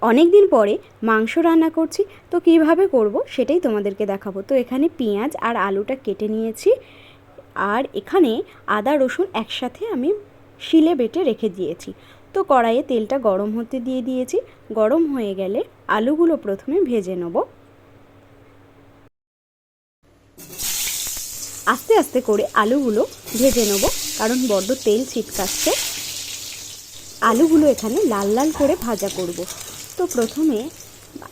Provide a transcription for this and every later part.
অনেক দিন পরে মাংস রান্না করছি, তো কিভাবে করব সেটাই তোমাদেরকে দেখাবো। তো এখানে পেঁয়াজ আর আলুটা কেটে নিয়েছি, আর এখানে আদা রসুন একসাথে আমি শিলে বেটে রেখে দিয়েছি। তো কড়াইয়ে তেলটা গরম হতে দিয়ে দিয়েছি। গরম হয়ে গেলে আলুগুলো প্রথমে ভেজে নেব। আস্তে আস্তে করে আলুগুলো ভেজে নেব, কারণ বড্ড তেল ছিটকাচ্ছে। আলুগুলো এখানে লাল লাল করে ভাজা করব। তো প্রথমে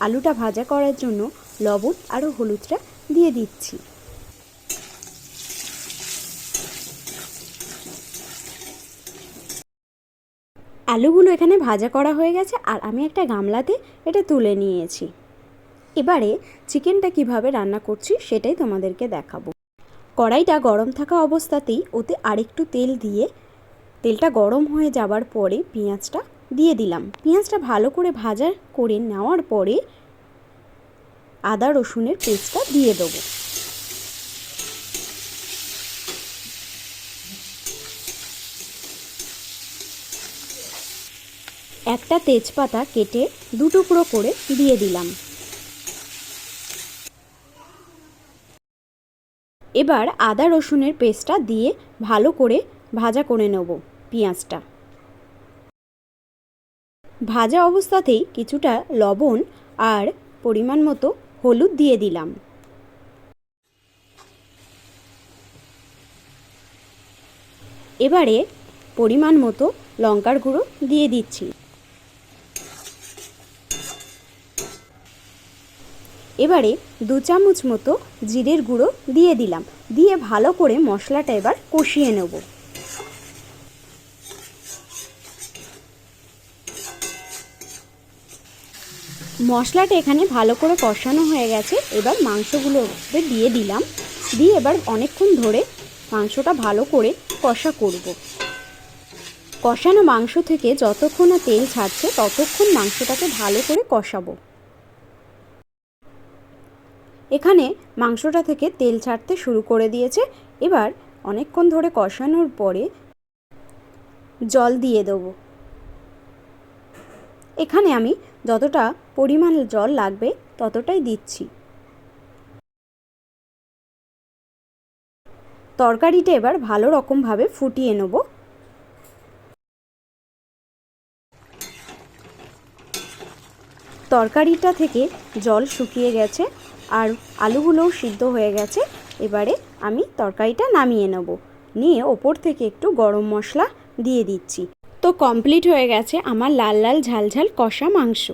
আলুটা ভাজা করার জন্য লবণ আর হলুদটা দিয়ে দিচ্ছি। আলুগুলো এখানে ভাজা করা হয়ে গেছে, আর আমি একটা গামলাতে এটা তুলে নিয়েছি। এবারে চিকেনটা কিভাবে রান্না করছি সেটাই তোমাদেরকে দেখাবো। কড়াইটা গরম থাকা অবস্থাতেই ওতে আরেকটু তেল দিয়ে, তেলটা গরম হয়ে যাবার পরে পেঁয়াজটা দিয়ে দিলাম। পেঁয়াজটা ভালো করে ভাজা করে নেওয়ার পরে আদা রসুনের পেস্টটা দিয়ে দেবো। একটা তেজপাতা কেটে দুটুকরো করে দিয়ে দিলাম। এবার আদা রসুনের পেস্টটা দিয়ে ভালো করে ভাজা করে নেব পেঁয়াজটা। ভাজা অবস্থাতেই কিছুটা লবণ আর পরিমাণ মতো হলুদ দিয়ে দিলাম। এবারে পরিমাণ মতো লঙ্কার গুঁড়ো দিয়ে দিচ্ছি। এবারে 2 চামচ মতো জিরের গুঁড়ো দিয়ে দিলাম, দিয়ে ভালো করে মশলাটা এবার কষিয়ে নেব। মশলাটা এখানে ভালো করে কষানো হয়ে গেছে। এবার মাংসগুলো দিয়ে দিলাম, দিয়ে এবার অনেকক্ষণ ধরে মাংসটা ভালো করে কষা করব। কষানো মাংস থেকে যতক্ষণ না তেল ছাড়ছে ততক্ষণ মাংসটাকে ভালো করে কষাবো। এখানে মাংসটা থেকে তেল ছাড়তে শুরু করে দিয়েছে। এবার অনেকক্ষণ ধরে কষানোর পরে জল দিয়ে দেবো। এখানে আমি যতটা পরিমাণ জল লাগবে ততটাই দিচ্ছি। তরকারিটা এবার ভালো রকমভাবে ফুটিয়ে নেব। তরকারিটা থেকে জল শুকিয়ে গেছে আর আলুগুলোও সিদ্ধ হয়ে গেছে। এবারে আমি তরকারিটা নামিয়ে নেব, নিয়ে ওপর থেকে একটু গরম মশলা দিয়ে দিচ্ছি। তো কমপ্লিট হয়ে গেছে আমার লাল লাল ঝাল ঝাল কষা মাংস।